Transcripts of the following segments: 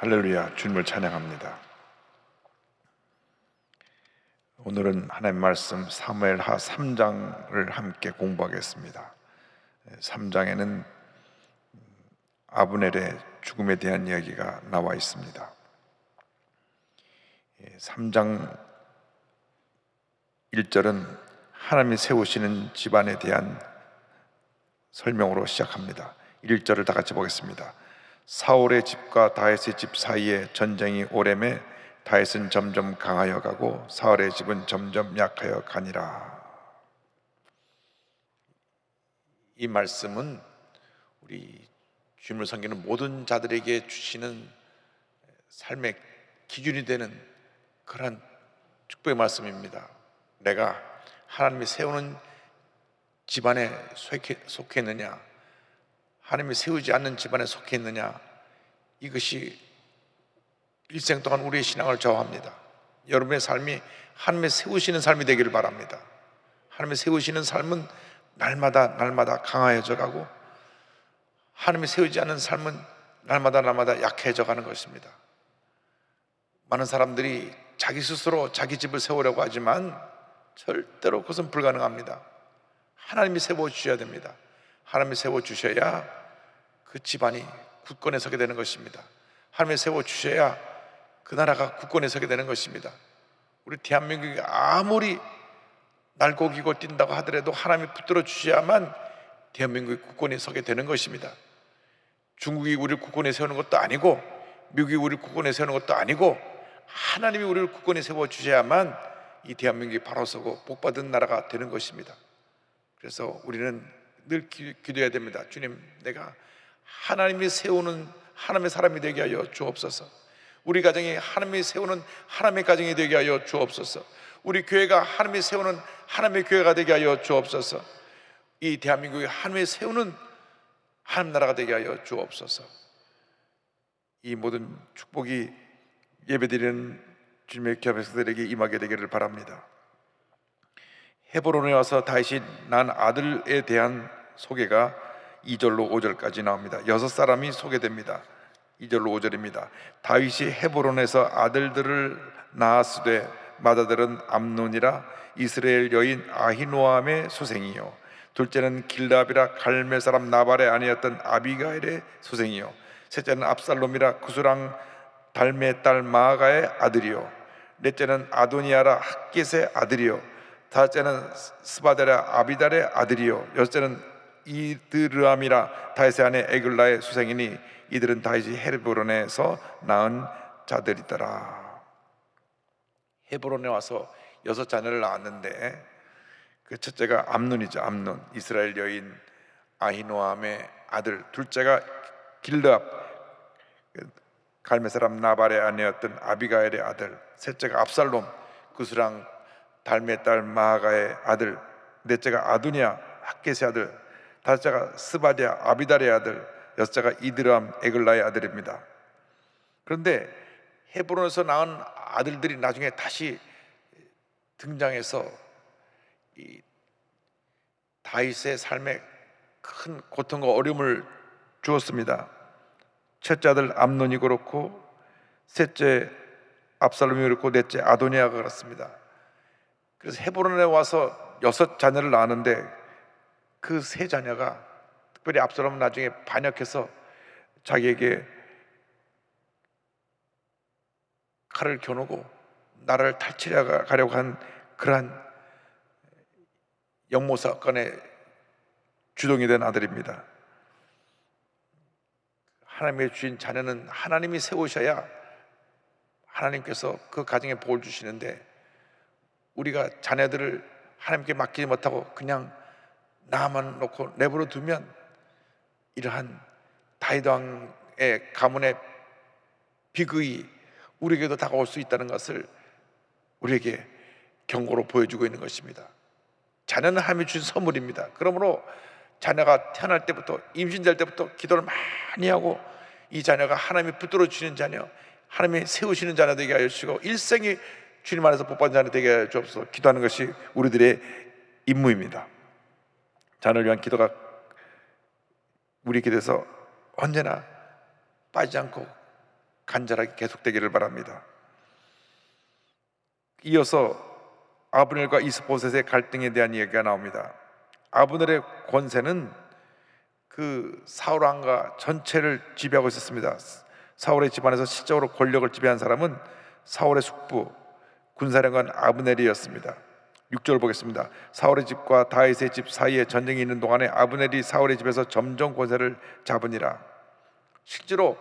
할렐루야, 주님을 찬양합니다. 오늘은 하나님 말씀 사무엘하 3장을 함께 공부하겠습니다. 3장에는 아브넬의 죽음에 대한 이야기가 나와 있습니다. 3장 1절은 하나님이 세우시는 집안에 대한 설명으로 시작합니다. 1절을 다 같이 보겠습니다. 사울의 집과 다윗의 집 사이에 전쟁이 오래매 다윗은 점점 강하여 가고 사울의 집은 점점 약하여 가니라. 이 말씀은 우리 주님을 섬기는 모든 자들에게 주시는 삶의 기준이 되는 그런 축복의 말씀입니다. 내가 하나님이 세우는 집안에 속해 있느냐, 하나님이 세우지 않는 집안에 속해 있느냐, 이것이 일생 동안 우리의 신앙을 좌우합니다. 여러분의 삶이 하나님이 세우시는 삶이 되기를 바랍니다. 하나님이 세우시는 삶은 날마다 강화해져 가고, 하나님이 세우지 않는 삶은 날마다 약해져 가는 것입니다. 많은 사람들이 자기 스스로 자기 집을 세우려고 하지만 절대로 그것은 불가능합니다. 하나님이 세워주셔야 됩니다. 하나님이 세워주셔야 그 집안이 굳건히 서게 되는 것입니다. 하나님이 세워주셔야 그 나라가 굳건히 서게 되는 것입니다. 우리 대한민국이 아무리 날고기고 뛴다고 하더라도 하나님이 붙들어 주셔야만 대한민국이 굳건히 서게 되는 것입니다. 중국이 우리를 굳건히 세우는 것도 아니고, 미국이 우리를 굳건히 세우는 것도 아니고, 하나님이 우리를 굳건히 세워주셔야만 이 대한민국이 바로 서고 복받은 나라가 되는 것입니다. 그래서 우리는 늘 기도해야 됩니다. 주님, 내가 하나님이 세우는 하나님의 사람이 되게 하여 주옵소서. 우리 가정이 하나님이 세우는 하나님의 가정이 되게 하여 주옵소서. 우리 교회가 하나님이 세우는 하나님의 교회가 되게 하여 주옵소서. 이 대한민국이 하나님이 세우는 하나님 나라가 되게 하여 주옵소서. 이 모든 축복이 예배드리는 주님의 교회들에게 임하게 되기를 바랍니다. 헤브론에 와서 다윗이 난 아들에 대한 소개가 2절로 5절까지 나옵니다. 6사람이 소개됩니다. 2절로 5절입니다. 다윗이 헤브론에서 아들들을 낳았으되 맏아들은 암논이라 이스라엘 여인 아히노암의 소생이요, 둘째는 길랍이라 갈멜 사람 나발의 아내였던 아비가일의 소생이요, 셋째는 압살롬이라 구스랑 달메의 딸 마아가의 아들이요, 넷째는 아도니아라 핫겟의 아들이요, 다섯째는 스바데라 아비달의 아들이요, 여섯째는 이드르암이라 다윗의 아내 에글라의 수생이니 이들은 다윗이 헤브론에서 낳은 자들이더라. 헤브론에 와서 6자녀를 낳았는데 그 첫째가 암논이죠. 암논, 이스라엘 여인 아히노암의 아들. 둘째가 길르압, 갈멜 사람 나발의 아내였던 아비가일의 아들. 셋째가 압살롬, 구스랑 달메의 딸 마아가의 아들. 넷째가 아도니아, 핫겟의 아들. 다섯째가 스바디아, 아비달의 아들. 여섯째가 이드람, 에글라의 아들입니다. 그런데 헤브론에서 낳은 아들들이 나중에 다시 등장해서 이 다윗의 삶에 큰 고통과 어려움을 주었습니다. 첫째 아들 암논이 그렇고, 셋째 압살롬이 그렇고, 넷째 아도니아가 그렇습니다. 그래서 헤브론에 와서 6자녀를 낳았는데 그 3자녀가, 특별히 압살롬은 나중에 반역해서 자기에게 칼을 겨누고 나라를 탈취해 가려고 한 그러한 영모 사건의 주동이 된 아들입니다. 하나님의 주신 자녀는 하나님이 세우셔야 하나님께서 그 가정에 복을 주시는데, 우리가 자녀들을 하나님께 맡기지 못하고 그냥 나만 놓고 내버려 두면 이러한 다윗 왕의 가문의 비극이 우리에게도 다가올 수 있다는 것을 우리에게 경고로 보여주고 있는 것입니다. 자녀는 하나님이 주신 선물입니다. 그러므로 자녀가 태어날 때부터, 임신될 때부터 기도를 많이 하고 이 자녀가 하나님이 붙들어 주시는 자녀, 하나님이 세우시는 자녀 되게 하여 주시고 일생이 주님 안에서 복받은 자녀 되게 하여 주옵소서. 기도하는 것이 우리들의 임무입니다. 자녀를 위한 기도가 우리 기도에서 언제나 빠지지 않고 간절하게 계속되기를 바랍니다. 이어서 아브넬과 이스보셋의 갈등에 대한 이야기가 나옵니다. 아브넬의 권세는 그 사울 왕가 전체를 지배하고 있었습니다. 사울의 집안에서 실적으로 권력을 지배한 사람은 사울의 숙부 군사령관 아브넬이었습니다. 6절 보겠습니다. 사울의 집과 다윗의 집 사이에 전쟁이 있는 동안에 아브넬이 사울의 집에서 점점 권세를 잡으니라. 실제로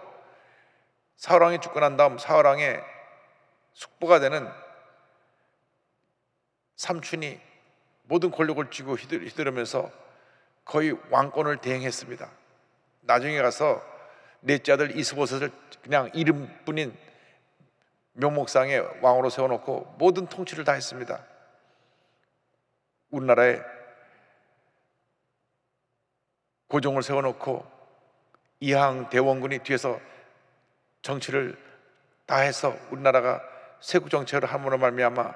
사울 왕이 죽고 난 다음 사울 왕의 숙부가 되는 삼촌이 모든 권력을 쥐고 휘두르면서 거의 왕권을 대행했습니다. 나중에 가서 넷째 아들 이스보셋을 그냥 이름뿐인 묘목상의 왕으로 세워놓고 모든 통치를 다 했습니다. 우리나라에 고종을 세워놓고 이항 대원군이 뒤에서 정치를 다 해서 우리나라가 세국 정책을 함으로 말미암아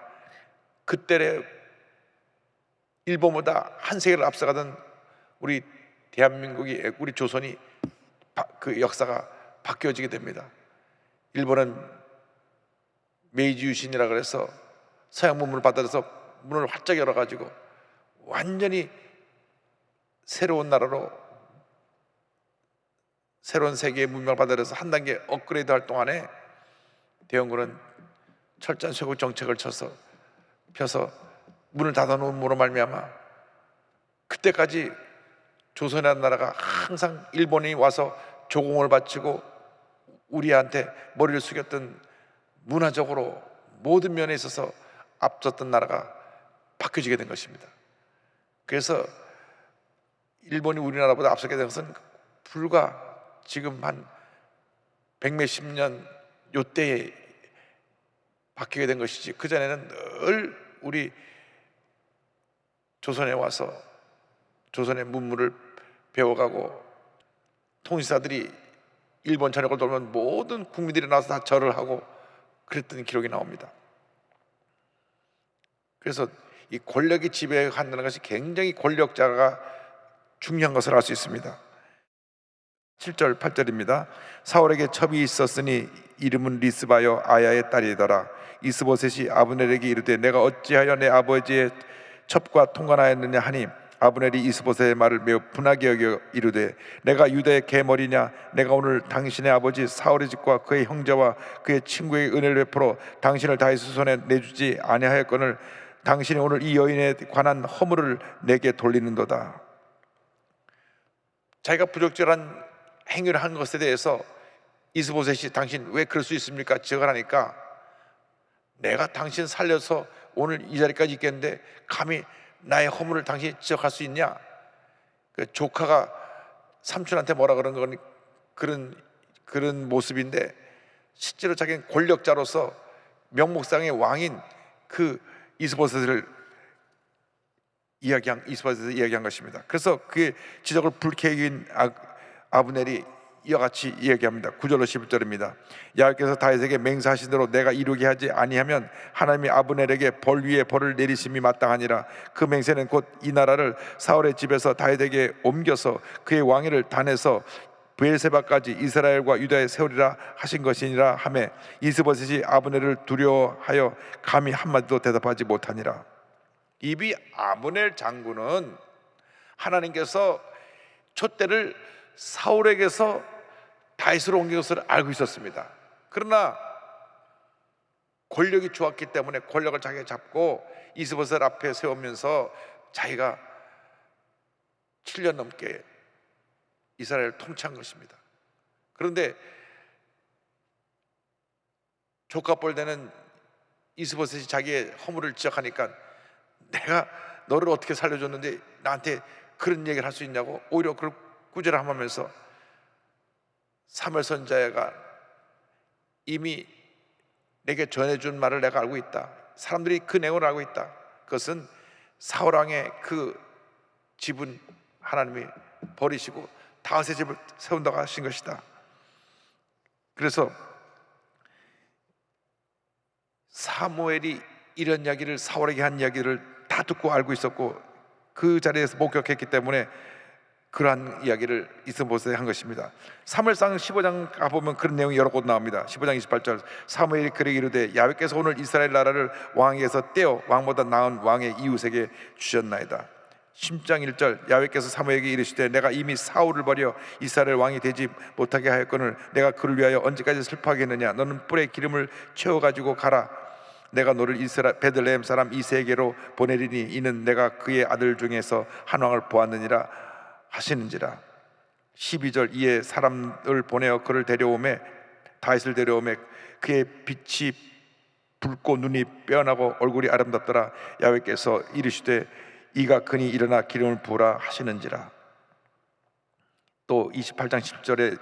그때 일본보다 한 세계를 앞서가던 우리 대한민국이, 우리 조선이 그 역사가 바뀌어지게 됩니다. 일본은 메이지 유신이라 그래서 서양 문물을 받아들여서 문을 활짝 열어가지고 완전히 새로운 나라로, 새로운 세계의 문명을 받아들여서 한 단계 업그레이드 할 동안에 대원군은 철저한 쇄국 정책을 펴서 문을 닫아놓은 무로 말미암아 그때까지 조선이라는 나라가 항상 일본이 와서 조공을 바치고 우리한테 머리를 숙였던, 문화적으로 모든 면에 있어서 앞섰던 나라가 바뀌어지게 된 것입니다. 그래서 일본이 우리나라보다 앞서게 된 것은 불과 지금 한 백몇십 년 요때에 바뀌게 된 것이지, 그전에는 늘 우리 조선에 와서 조선의 문물을 배워가고 통치사들이 일본 전역을 돌면 모든 국민들이 나와서 다 절을 하고 그랬던 기록이 나옵니다. 그래서 이 권력이 지배한다는 것이 굉장히 권력자가 중요한 것을 알 수 있습니다. 7절 8절입니다. 사울에게 첩이 있었으니 이름은 리스바여 아야의 딸이더라. 이스보셋이 아브넬에게 이르되 내가 어찌하여 내 아버지의 첩과 통관하였느냐 하니 아브넬이 이스보셋의 말을 매우 분하게 여겨 이르되 내가 유다의 계머리냐? 내가 오늘 당신의 아버지 사울의 집과 그의 형제와 그의 친구에게 은혜를 베풀어 당신을 다윗의 손에 내주지 아니하였거늘 당신이 오늘 이 여인에 관한 허물을 내게 돌리는도다. 자기가 부적절한 행위를 한 것에 대해서 이스보셋이 당신 왜 그럴 수 있습니까? 지적을 하니까 내가 당신 살려서 오늘 이 자리까지 있겠는데 감히 나의 허물을 당신이 지적할 수 있냐? 그 조카가 삼촌한테 뭐라 그런 건 그런 모습인데 실제로 자기는 권력자로서 명목상의 왕인 그 이스보셋을 이야기한 것입니다. 그래서 그의 지적을 불쾌하게 여긴 아브넬이 이와 같이 이야기합니다. 9절로 11절입니다. 여호와께서 다윗에게 맹세하신 대로 내가 이루게 하지 아니하면 하나님이 아브넬에게 벌 위에 벌을 내리심이 마땅하니라. 그 맹세는 곧 이 나라를 사울의 집에서 다윗에게 옮겨서 그의 왕위를 단에서 브엘세바까지 이스라엘과 유다에 세우리라 하신 것이니라 하매 이스보셋이 아브넬을 두려워하여 감히 한마디도 대답하지 못하니라. 이 아브넬 장군은 하나님께서 촛대를 사울에게서 다윗으로 옮긴 것을 알고 있었습니다. 그러나 권력이 좋았기 때문에 권력을 자기가 잡고 이스보셋 앞에 세우면서 자기가 7년 넘게 이스라엘을 통치한 것입니다. 그런데 조카뻘 되는 이스보셋이 자기의 허물을 지적하니까 내가 너를 어떻게 살려줬는데 나한테 그런 얘기를 할 수 있냐고 오히려 그걸 꾸지람하면서 사무엘 선지자가 이미 내게 전해준 말을 내가 알고 있다. 사람들이 그 내용을 알고 있다. 그것은 사울 왕의 그 집은 하나님이 버리시고 다윗의 집을 세운다고 하신 것이다. 그래서 사무엘이 이런 이야기를 사울에게 한 이야기를 다 듣고 알고 있었고 그 자리에서 목격했기 때문에 그러한 이야기를 이스보셋에 한 것입니다. 사무엘상 15장 가보면 그런 내용이 여러 곳 나옵니다. 15장 28절, 사무엘이 그에게 이르되 야훼께서 오늘 이스라엘 나라를 왕에게서 떼어 왕보다 나은 왕의 이웃에게 주셨나이다. 10장 1절, 야훼께서 사무엘에게 이르시되 내가 이미 사울을 버려 이스라엘 왕이 되지 못하게 하였거늘 내가 그를 위하여 언제까지 슬퍼하겠느냐. 너는 뿔에 기름을 채워가지고 가라. 내가 너를 베들레헴 사람 이새에게로 보내리니 이는 내가 그의 아들 중에서 한 왕을 보았느니라 하시는지라. 12절, 이에 사람을 보내어 그를 데려오매 다윗을 데려오매 그의 빛이 붉고 눈이 빼어나고 얼굴이 아름답더라. 야훼께서 이르시되 이가 그니 일어나 기름을 부으라 하시는지라. 또 28장 10절에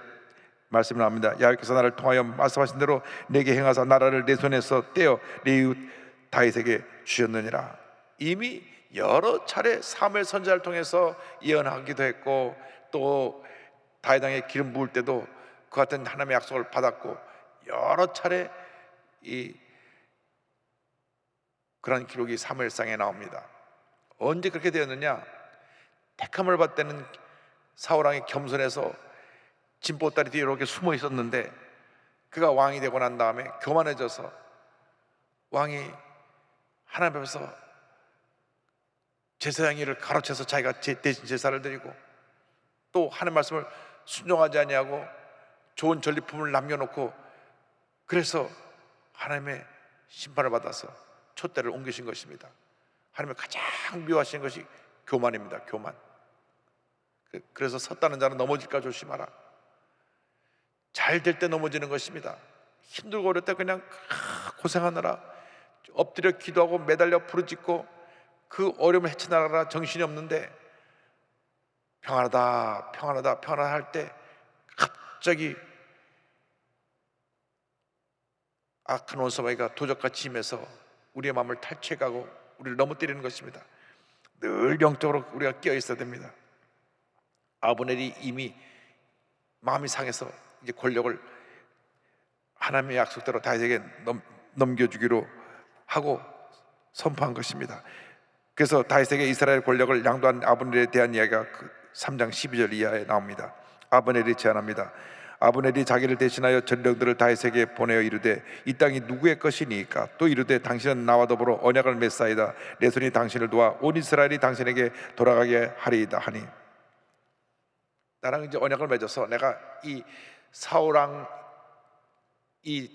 말씀이 나옵니다. 야훼께서 나를 통하여 말씀하신 대로 내게 행하사 나라를 내 손에서 떼어 내 이웃 다윗에게 주셨느니라. 이미 여러 차례 사무엘 선지자를 통해서 예언하기도 했고 또 다윗 왕의 기름 부을 때도 그 같은 하나님의 약속을 받았고 여러 차례 그런 기록이 사무엘상에 나옵니다. 언제 그렇게 되었느냐? 택함을 받을 때는 사울 왕이 겸손해서 진보다리 뒤에 이렇게 숨어 있었는데 그가 왕이 되고 난 다음에 교만해져서 왕이 하나님 앞에서 제사장 일을 가로채서 자기가 대신 제사를 드리고 또 하나님 말씀을 순종하지 아니하고 좋은 전리품을 남겨놓고 그래서 하나님의 심판을 받아서 촛대를 옮기신 것입니다. 하나님의 가장 미워하시는 것이 교만입니다. 교만. 그래서 섰다는 자는 넘어질까 조심하라. 잘 될 때 넘어지는 것입니다. 힘들고 어릴 때 그냥 고생하느라 엎드려 기도하고 매달려 부르짖고 그 어려움을 헤쳐나가라 정신이 없는데 평안하다 평안하다 평안하다 할 때 갑자기 악한 원수마귀가 도적같이 임해서 우리의 마음을 탈취해가고 우리를 넘어뜨리는 것입니다. 늘 영적으로 우리가 깨어 있어야 됩니다. 아브넬이 이미 마음이 상해서 이제 권력을 하나님의 약속대로 다윗에게 넘겨주기로 하고 선포한 것입니다. 그래서 다윗에게 이스라엘 권력을 양도한 아브넬에 대한 이야기가 3장 12절 이하에 나옵니다. 아브넬이 제안합니다. 아브넬이 자기를 대신하여 전령들을 다윗에게 보내어 이르되 이 땅이 누구의 것이니까? 또 이르되 당신은 나와 더불어 언약을 맺사이다. 내 손이 당신을 도와 온 이스라엘이 당신에게 돌아가게 하리이다 하니, 나랑 이제 언약을 맺어서 내가 이 사울왕 이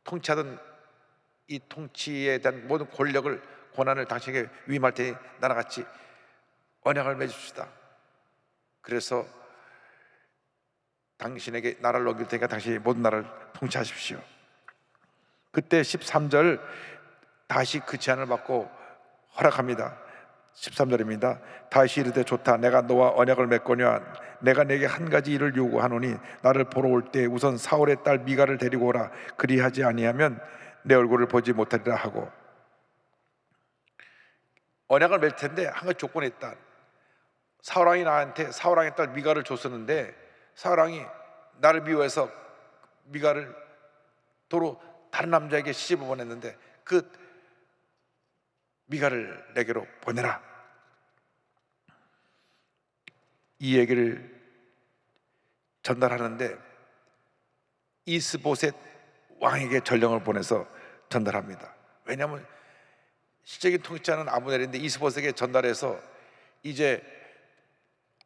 통치하던 이 통치에 대한 모든 권력을 고난을 당신에게 위임할 테니 나랑 같이 언약을 맺읍시다. 그래서 당신에게 나라를 넘길 테니까 당신이 모든 나라를 통치하십시오. 그때 13절 다시 그 제안을 받고 허락합니다. 13절입니다. 다시 이르되 좋다. 내가 너와 언약을 맺거냐. 내가 내게 한 가지 일을 요구하노니 나를 보러 올 때 우선 사울의 딸 미가를 데리고 오라. 그리하지 아니하면 내 얼굴을 보지 못하리라 하고, 언약을 맺을 텐데 한 가지 조건이 있다. 사울왕이 나한테 사울왕의 딸 미가를 줬었는데 사울왕이 나를 미워해서 미가를 도로 다른 남자에게 시집을 보냈는데 그 미가를 내게로 보내라. 이 얘기를 전달하는데 이스보셋 왕에게 전령을 보내서 전달합니다. 왜냐하면 실적인 통치자는 아브넬인데 이스보셋에게 전달해서 이제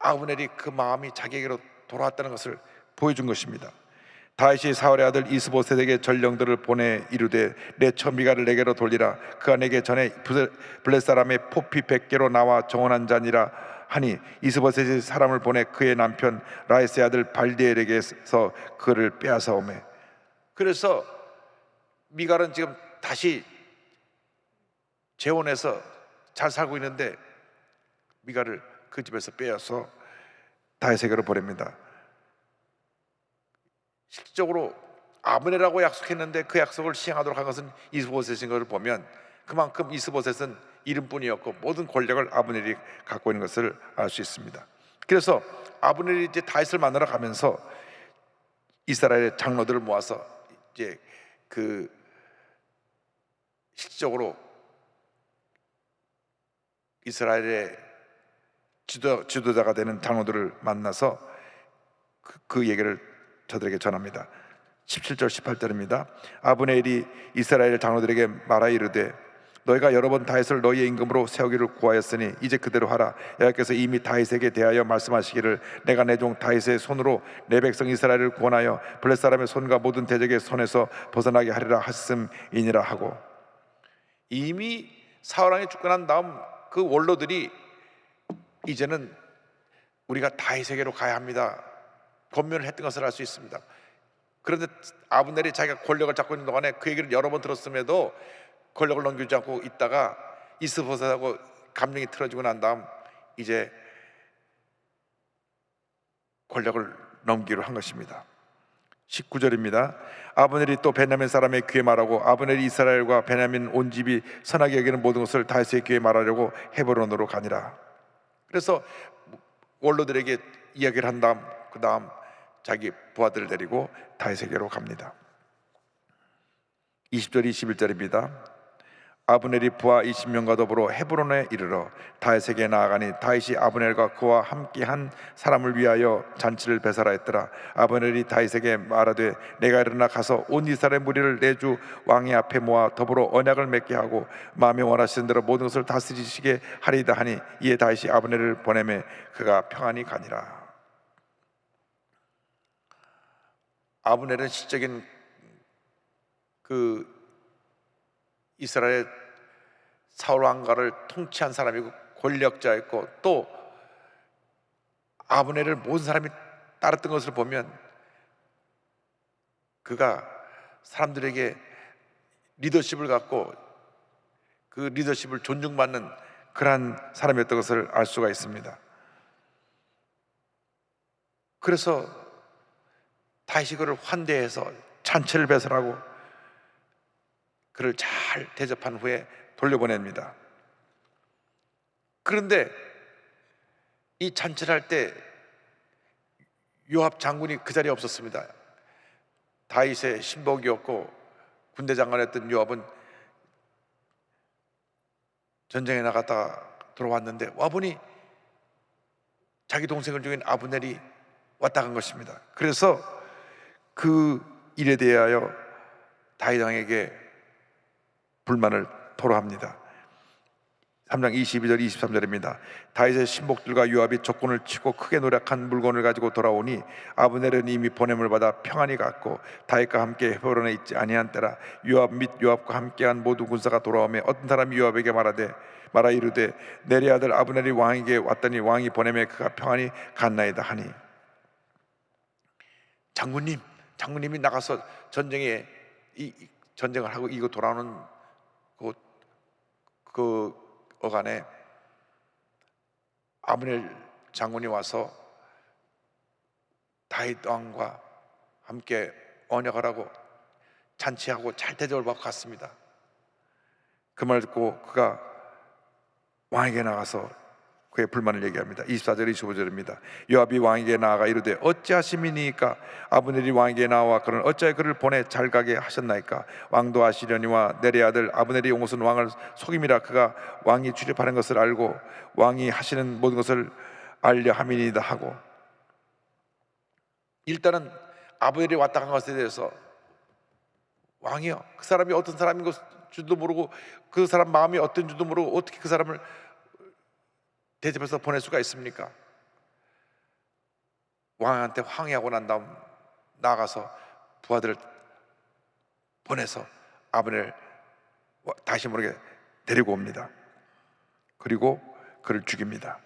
아브넬이 그 마음이 자기에게로 돌아왔다는 것을 보여준 것입니다. 다윗이 사울의 아들 이스보셋에게 전령들을 보내 이르되 내 처 미가를 내게로 돌리라. 그가 내게 전에 블렛 사람의 포피 100개로 나와 정원한 자니라 하니, 이스보셋이 사람을 보내 그의 남편 라이스의 아들 발디엘에게서 그를 빼앗아 오매. 그래서 미갈은 지금 다시 재혼해서 잘 살고 있는데 미갈을 그 집에서 빼앗아 다윗에게로 보냅니다. 실질적으로 아브넬하고 약속했는데 그 약속을 시행하도록 한 것은 이스보셋인 것을 보면 그만큼 이스보셋은 이름뿐이었고 모든 권력을 아브넬이 갖고 있는 것을 알 수 있습니다. 그래서 아브넬이 이제 다윗을 만나러 가면서 이스라엘의 장로들을 모아서 이제 그 실질적으로 이스라엘의 지도자가 되는 장로들을 만나서 그 얘기를 저들에게 전합니다. 17절 18절입니다. 아브넬이 이스라엘 장로들에게 말하 이르되 너희가 여러 번 다윗을 너희의 임금으로 세우기를 구하였으니 이제 그대로 하라. 여호와께서 이미 다윗에게 대하여 말씀하시기를 내가 내 종 다윗의 손으로 내 백성 이스라엘을 구원하여 블레 사람의 손과 모든 대적의 손에서 벗어나게 하리라 하심이니라 하고, 이미 사울 왕이 죽고 난 다음 그 원로들이 이제는 우리가 다윗에게로 가야 합니다 권면을 했던 것을 알 수 있습니다. 그런데 아브넬이 자기가 권력을 잡고 있는 동안에 그 얘기를 여러 번 들었음에도 권력을 넘기지 않고 있다가 이스보셋하고 감정이 틀어지고 난 다음 이제 권력을 넘기로 한 것입니다. 19절입니다. 아브넬이 또 베냐민 사람의 귀에 말하고 아브넬이 이스라엘과 베냐민 온 집이 선하게 여기는 모든 것을 다윗의 귀에 말하려고 헤브론으로 가니라. 그래서 원로들에게 이야기를 한 다음 그 다음 자기 부하들을 데리고 다윗에게로 갑니다. 20절 21절입니다. 아브넬이 부하 20명과 더불어 헤브론에 이르러 다윗에게 나아가니 다윗이 아브넬과 그와 함께한 사람을 위하여 잔치를 배설하였더라. 아브넬이 다윗에게 말하되 내가 일어나 가서 온 이스라엘 무리를 내 주 왕의 앞에 모아 더불어 언약을 맺게 하고 마음에 원하시는 대로 모든 것을 다스리시게 하리이다 하니 이에 다윗이 아브넬을 보내매 그가 평안히 가니라. 아브넬은 시적인 그 이스라엘 사울 왕가를 통치한 사람이고 권력자였고, 또 아브넬을 모든 사람이 따랐던 것을 보면 그가 사람들에게 리더십을 갖고 그 리더십을 존중받는 그러한 사람이었던 것을 알 수가 있습니다. 그래서 다윗이 그를 환대해서 잔치를 배설하고 그를 잘 대접한 후에 돌려보냅니다. 그런데 이 잔치를 할 때 요압 장군이 그 자리에 없었습니다. 다윗의 신복이었고 군대 장관이었던 요압은 전쟁에 나갔다가 돌아왔는데 와보니 자기 동생을 죽인 아브넬이 왔다 간 것입니다. 그래서 그 일에 대하여 다윗 왕에게 불만을 토로합니다. 3장 22절 23절입니다. 다윗의 신복들과 요압이 적군을 치고 크게 노력한 물건을 가지고 돌아오니 아브넬은 이미 보냄을 받아 평안히 갔고 다윗과 함께 헤브론에 있지 아니한 때라. 요압 및 요압과 함께한 모든 군사가 돌아오매 어떤 사람이 요압에게 말하 이르되 내리 아들 아브넬이 왕에게 왔더니 왕이 보냄에 그가 평안히 갔나이다 하니, 장군님이 나가서 전쟁을 하고 이거 돌아오는 그 어간에 아브넬 장군이 와서 다윗 왕과 함께 언약을 하고 잔치하고 잘 대접을 받고 갔습니다. 그 말 듣고 그가 왕에게 나가서 그의 불만을 얘기합니다. 24절 25절입니다. 요압이 왕에게 나아가 이르되 어찌하심이니까 아브넬이 왕에게 나와 그는 어찌하여 그를 보내 잘 가게 하셨나이까. 왕도 아시려니와 내리 아들 아브넬이 온 것은 왕을 속임이라. 그가 왕이 출입하는 것을 알고 왕이 하시는 모든 것을 알려 함이니이다 하고, 일단은 아브넬이 왔다 간 것에 대해서 왕이요, 그 사람이 어떤 사람인 줄도 모르고 그 사람 마음이 어떤 줄도 모르고 어떻게 그 사람을 대접해서 보낼 수가 있습니까? 왕한테 항의하고 난 다음 나가서 부하들을 보내서 아브넬 다시 모르게 데리고 옵니다. 그리고 그를 죽입니다.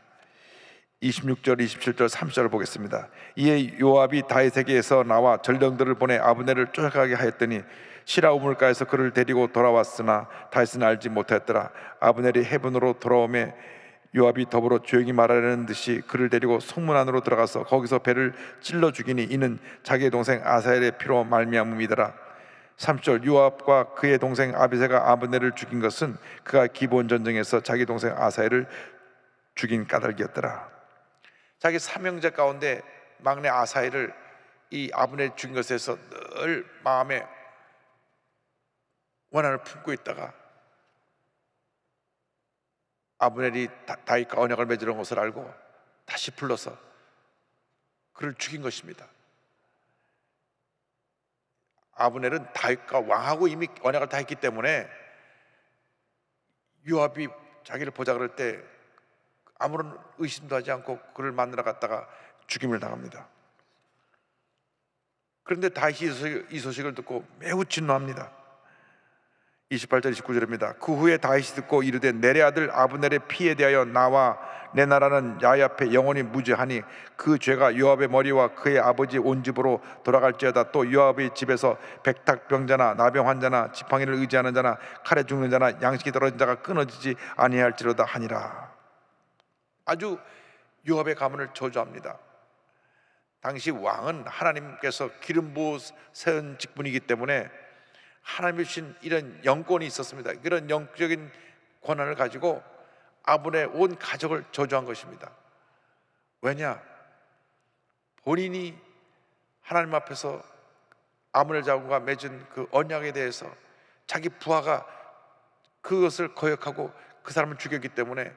26절 27절 30절을 보겠습니다. 이에 요압이 다윗에게서 나와 전령들을 보내 아브넬을 쫓아가게 하였더니 시라 우물가에서 그를 데리고 돌아왔으나 다윗은 알지 못하였더라. 아브넬이 헤브론으로 돌아오매 요압이 더불어 조용히 말하려는 듯이 그를 데리고 성문 안으로 들어가서 거기서 배를 찔러 죽이니 이는 자기의 동생 아사엘의 피로 말미암음이더라. 3절 요압과 그의 동생 아비새가 아브넬을 죽인 것은 그가 기본 전쟁에서 자기 동생 아사엘을 죽인 까닭이었더라. 자기 삼형제 가운데 막내 아사엘을 이 아브넬 죽인 것에서 늘 마음에 원한을 품고 있다가 아브넬이 다윗과 언약을 맺으려는 것을 알고 다시 불러서 그를 죽인 것입니다. 아브넬은 다윗과 왕하고 이미 언약을 다 했기 때문에 요압이 자기를 보자 그럴 때 아무런 의심도 하지 않고 그를 만나러 갔다가 죽임을 당합니다. 그런데 다윗이 이 소식을 듣고 매우 진노합니다. 28절 29절입니다. 그 후에 다윗이 듣고 이르되 내레 아들 아브넬의 피에 대하여 나와 내 나라는 야훼 앞에 영원히 무죄하니 그 죄가 요압의 머리와 그의 아버지 온 집으로 돌아갈지어다. 또 요압의 집에서 백탁병자나 나병 환자나 지팡이를 의지하는 자나 칼에 죽는 자나 양식이 떨어진 자가 끊어지지 아니할지로다 하니라. 아주 요압의 가문을 저주합니다. 당시 왕은 하나님께서 기름 부어 세운 직분이기 때문에 하나님이 주신 이런 영권이 있었습니다. 그런 영적인 권한을 가지고 아브넬 온 가족을 저주한 것입니다. 왜냐? 본인이 하나님 앞에서 아브넬 자손과 맺은 그 언약에 대해서 자기 부하가 그것을 거역하고 그 사람을 죽였기 때문에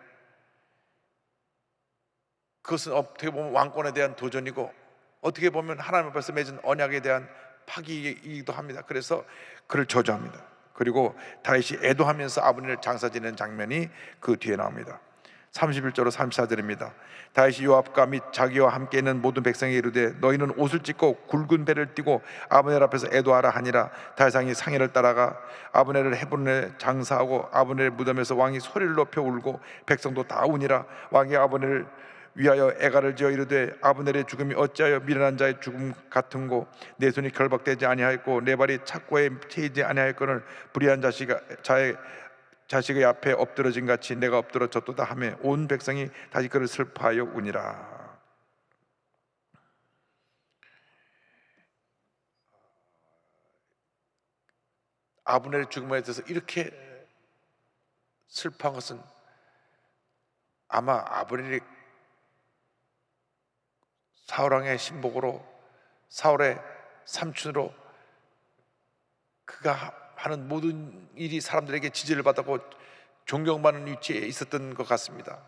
그것은 어떻게 보면 왕권에 대한 도전이고 어떻게 보면 하나님 앞에서 맺은 언약에 대한 파기이기도 합니다. 그래서 그를 저주합니다. 그리고 다윗이 애도하면서 아브넬을 장사 지내는 장면이 그 뒤에 나옵니다. 31절로 34절입니다. 다윗이 요압과 및 자기와 함께 있는 모든 백성에게 이르되 너희는 옷을 찢고 굵은 배를 띠고 아브넬 앞에서 애도하라 하니라. 다윗 왕이 상의를 따라가 아브넬을 헤브론에 장사하고 아브넬의 무덤에서 왕이 소리를 높여 울고 백성도 다 우니라. 왕이 아브넬을 위하여 애가를 지어 이르되 아브넬의 죽음이 어찌하여 미련한 자의 죽음 같은고 내 손이 결박되지 아니하였고 내 발이 착고에 채이지 아니하였거늘 불의한 자식의 앞에 엎드러진 같이 내가 엎드러졌도다 하며 온 백성이 다시 그를 슬퍼하여 우니라. 아브넬의 죽음에 대해서 이렇게 슬퍼한 것은 아마 아브넬이 사울왕의 신복으로 사울의 삼촌으로 그가 하는 모든 일이 사람들에게 지지를 받았고 존경받는 위치에 있었던 것 같습니다.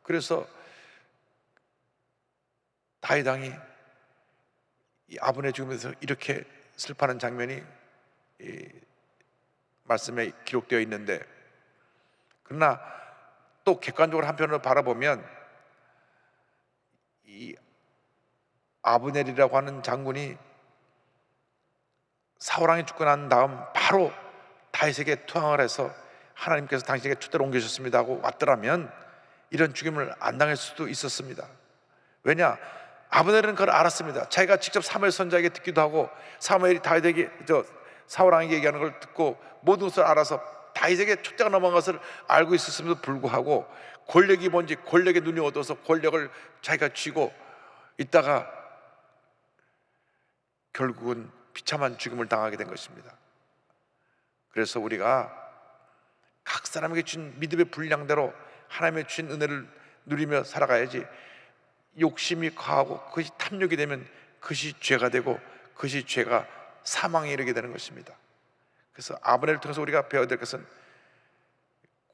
그래서 다윗 왕이 이 아브넬 죽음에서 이렇게 슬퍼하는 장면이 이 말씀에 기록되어 있는데, 그러나 또 객관적으로 한편으로 바라보면 이 아브넬이라고 하는 장군이 사울왕이 죽고 난 다음 바로 다윗에게 투항을 해서 하나님께서 당신에게 초대를 옮기셨습니다 하고 왔더라면 이런 죽임을 안 당할 수도 있었습니다. 왜냐? 아브넬은 그걸 알았습니다. 자기가 직접 사무엘 선지자에게 듣기도 하고 사무엘이 다윗에게 사울왕에게 얘기하는 걸 듣고 모든 것을 알아서 다윗에게 초대가 넘어간 것을 알고 있었음에도 불구하고 권력이 뭔지 권력에 눈이 어두워서 권력을 자기가 쥐고 있다가 결국은 비참한 죽음을 당하게 된 것입니다. 그래서 우리가 각 사람에게 준 믿음의 분량대로 하나님의 주신 은혜를 누리며 살아가야지, 욕심이 과하고 그것이 탐욕이 되면 그것이 죄가 되고 그것이 죄가 사망에 이르게 되는 것입니다. 그래서 아브넬을 통해서 우리가 배워야 될 것은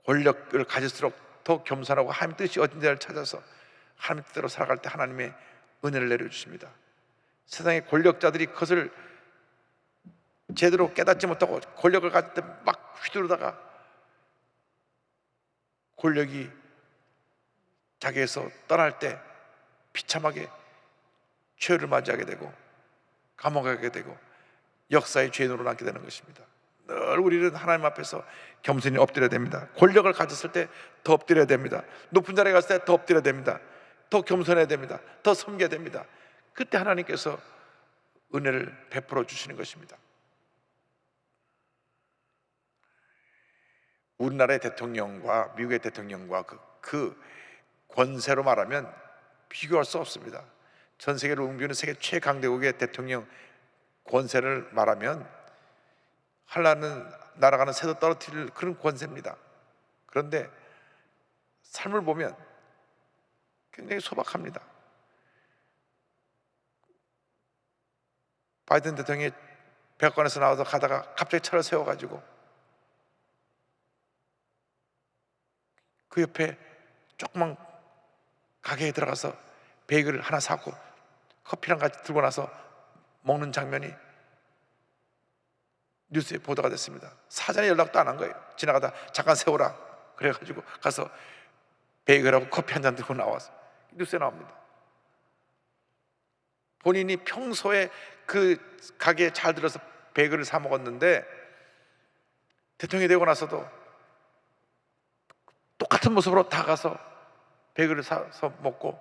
권력을 가질수록 더 겸손하고 하나님 뜻이 어딘 데를 찾아서 하나님 뜻대로 살아갈 때 하나님의 은혜를 내려주십니다. 세상의 권력자들이 그것을 제대로 깨닫지 못하고 권력을 가질 때 막 휘두르다가 권력이 자기에서 떠날 때 비참하게 죄를 맞이하게 되고 감옥에 가게 되고 역사의 죄인으로 남게 되는 것입니다. 늘 우리는 하나님 앞에서 겸손히 엎드려야 됩니다. 권력을 가졌을 때 더 엎드려야 됩니다. 높은 자리에 갔을 때 더 엎드려야 됩니다. 더 겸손해야 됩니다. 더 섬겨야 됩니다. 그때 하나님께서 은혜를 베풀어 주시는 것입니다. 우리나라의 대통령과 미국의 대통령과 그 권세로 말하면 비교할 수 없습니다. 전 세계를 옮기는 세계 최강대국의 대통령 권세를 말하면 하려는 날아가는 새도 떨어뜨릴 그런 권세입니다. 그런데 삶을 보면 굉장히 소박합니다. 바이든 대통령이 백악관에서 나와서 가다가 갑자기 차를 세워가지고 그 옆에 조그만 가게에 들어가서 베이글을 하나 사고 커피랑 같이 들고 나서 먹는 장면이 뉴스에 보도가 됐습니다. 사전에 연락도 안 한 거예요. 지나가다 잠깐 세워라 그래가지고 가서 베이글하고 커피 한 잔 들고 나와서 뉴스에 나옵니다. 본인이 평소에 그 가게에 잘 들어서 베이글을 사 먹었는데 대통령이 되고 나서도 똑같은 모습으로 다 가서 베이글을 사서 먹고,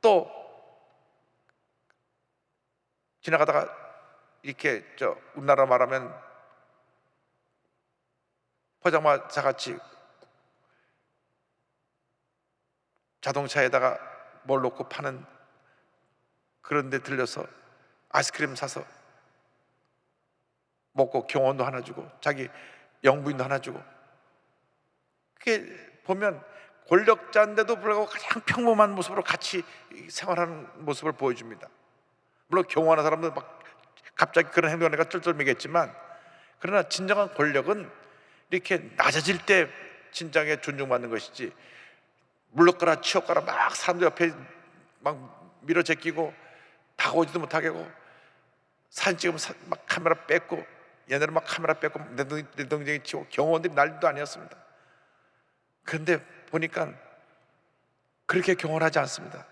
또 지나가다가 이렇게 우리나라 말하면 포장마차 같이 자동차에다가 뭘 놓고 파는 그런 데 들려서 아이스크림 사서 먹고 경원도 하나 주고 자기 영부인도 하나 주고, 그게 보면 권력자인데도 불구하고 가장 평범한 모습으로 같이 생활하는 모습을 보여줍니다. 물론 경호하는 사람들 막 갑자기 그런 행동하니까 쩔쩔매겠지만, 그러나 진정한 권력은 이렇게 낮아질 때 진정하게 존중받는 것이지, 물러가라 치워가라 막 사람들 옆에 막 밀어 제끼고 다가오지도 못하게 하고 사진 찍으면 막 카메라 뺏고, 얘네는 막 카메라 뺏고 내동댕이 치고 경호원들이 난리도 아니었습니다. 그런데 보니까 그렇게 경호를 하지 않습니다.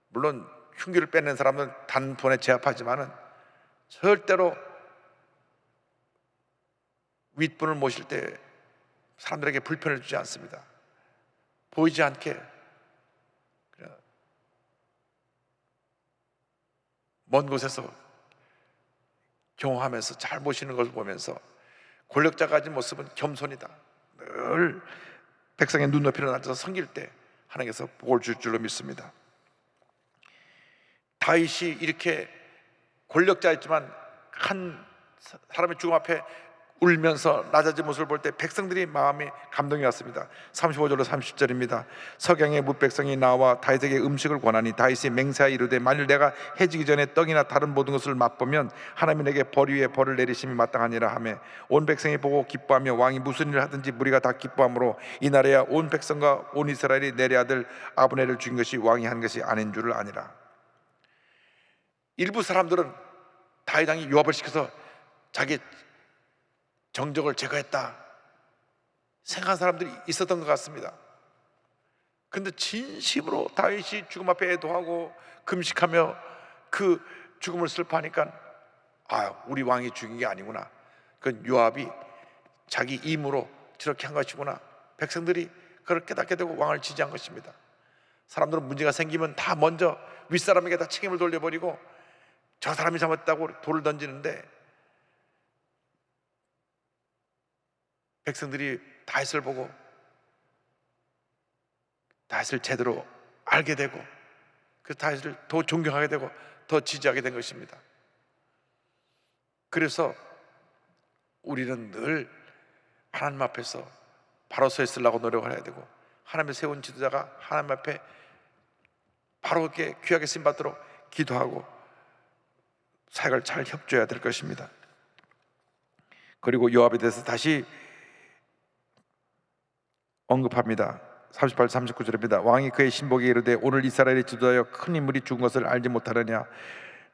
물론 흉기를 빼는 사람은 단번에 제압하지만은 절대로 윗분을 모실 때 사람들에게 불편을 주지 않습니다. 보이지 않게 먼 곳에서 경호하면서 잘 모시는 것을 보면서 권력자가 가진 모습은 겸손이다. 늘 백성의 눈높이로 앉아서 섬길 때 하나님께서 복을 줄 줄로 믿습니다. 다윗이 이렇게 권력자였지만 한 사람의 죽음 앞에 울면서 낮아진 모습을 볼 때 백성들이 마음이 감동이 왔습니다. 35절로 30절입니다. 석양의 뭇백성이 나와 다윗에게 음식을 권하니 다윗이 맹세하여 이르되 만일 내가 해지기 전에 떡이나 다른 모든 것을 맛보면 하나님이 내게 벌 위에 벌을 내리심이 마땅하니라 하며, 온 백성이 보고 기뻐하며 왕이 무슨 일을 하든지 무리가 다 기뻐하므로 이날에야 온 백성과 온 이스라엘이 내리 아들 아브넬을 죽인 것이 왕이 한 것이 아닌 줄을 아니라. 일부 사람들은 다윗 왕이 요압을 시켜서 자기 정적을 제거했다 생각한 사람들이 있었던 것 같습니다. 그런데 진심으로 다윗이 죽음 앞에 애도하고 금식하며 그 죽음을 슬퍼하니까 우리 왕이 죽인 게 아니구나, 그건 요압이 자기 임으로 저렇게 한 것이구나, 백성들이 그걸 깨닫게 되고 왕을 지지한 것입니다. 사람들은 문제가 생기면 다 먼저 윗사람에게 다 책임을 돌려버리고 저 사람이 잘못했다고 돌을 던지는데, 백성들이 다윗을 보고 다윗을 제대로 알게 되고 그 다윗을 더 존경하게 되고 더 지지하게 된 것입니다. 그래서 우리는 늘 하나님 앞에서 바로 서 있으려고 노력을 해야 되고, 하나님의 세운 지도자가 하나님 앞에 바로 이렇게 귀하게 쓰임받도록 기도하고 사역을 잘 협조해야 될 것입니다. 그리고 요압에 대해서 다시 언급합니다. 38, 39절입니다. 왕이 그의 신복에게 이르되 오늘 이스라엘의 지도하여 큰 인물이 죽은 것을 알지 못하느냐?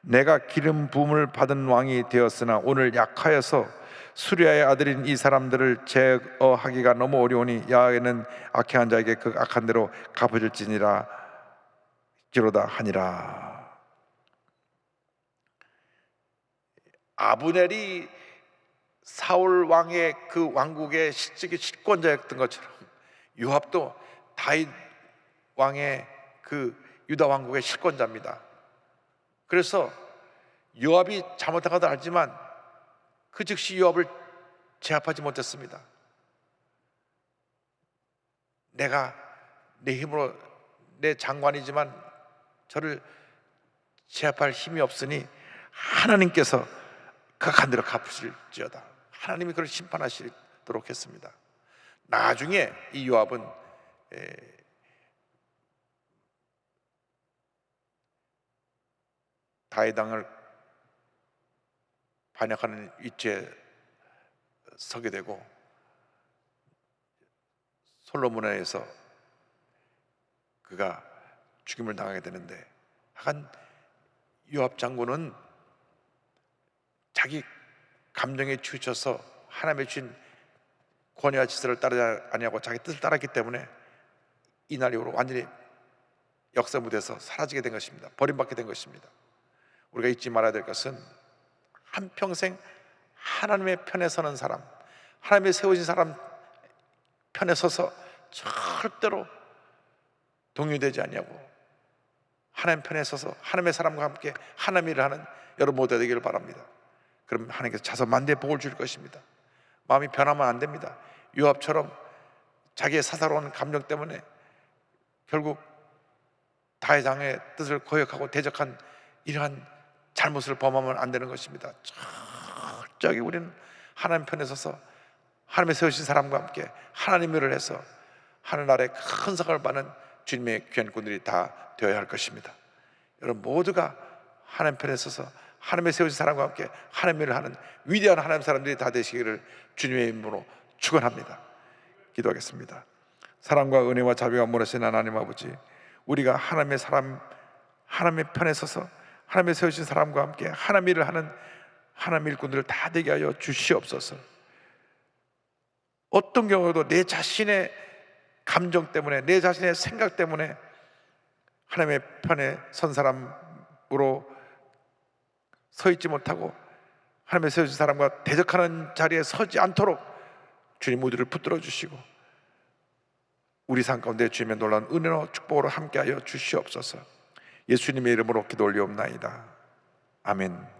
내가 기름 부음을 받은 왕이 되었으나 오늘 약하여서 수리아의 아들인 이 사람들을 제어하기가 너무 어려우니 야훼는 악행한 자에게 그 악한 대로 갚아줄지니라 기로다 하니라. 아브넬이 사울 왕의 그 왕국의 실질적인 실권자였던 것처럼 요압도 다윗 왕의 그 유다 왕국의 실권자입니다. 그래서 요압이 잘못한 것도 알지만 그 즉시 요압을 제압하지 못했습니다. 내가 내 힘으로 내 장관이지만 저를 제압할 힘이 없으니 하나님께서 극한 대로 갚으실지어다. 하나님이 그를 심판하시도록 했습니다. 나중에 이 요압은 다윗 왕을 반역하는 위치에 서게 되고 솔로몬에서 그가 죽임을 당하게 되는데, 하간 요압 장군은 자기 감정에 치우쳐서 하나님의 주신 권위와 질서를 따르지 아니하고 자기 뜻을 따랐기 때문에 이날 이후로 완전히 역사 무대에서 사라지게 된 것입니다. 버림받게 된 것입니다. 우리가 잊지 말아야 될 것은 한평생 하나님의 편에 서는 사람, 하나님의 세우신 사람 편에 서서 절대로 동요되지 아니하고 하나님 편에 서서 하나님의 사람과 함께 하나님 일을 하는 여러분 모두가 되기를 바랍니다. 그럼 하나님께서 자선만대의 복을 줄 것입니다. 마음이 변하면 안 됩니다. 요압처럼 자기의 사사로운 감정 때문에 결국 다윗왕의 뜻을 거역하고 대적한 이러한 잘못을 범하면 안 되는 것입니다. 철저하게 우리는 하나님 편에 서서 하나님의 세우신 사람과 함께 하나님 일을 해서 하늘나라의 큰 상을 받는 주님의 귀한 군들이 다 되어야 할 것입니다. 여러분 모두가 하나님 편에 서서 하나님의 세우신 사람과 함께 하나님 일을 하는 위대한 하나님 사람들이 다 되시기를 주님의 이름으로 축원합니다. 기도하겠습니다. 사랑과 은혜와 자비가 물으신 하나님 아버지, 우리가 하나님의 사람, 하나님의 편에 서서 하나님의 세우신 사람과 함께 하나님 일을 하는 하나님 일꾼들을 다 되게 하여 주시옵소서. 어떤 경우에도 내 자신의 감정 때문에, 내 자신의 생각 때문에 하나님의 편에 선 사람으로 서 있지 못하고 하나님의 세우신 사람과 대적하는 자리에 서지 않도록 주님 우리를 붙들어 주시고 우리 삶 가운데 주님의 놀라운 은혜로 축복으로 함께하여 주시옵소서. 예수님의 이름으로 기도 올리옵나이다. 아멘.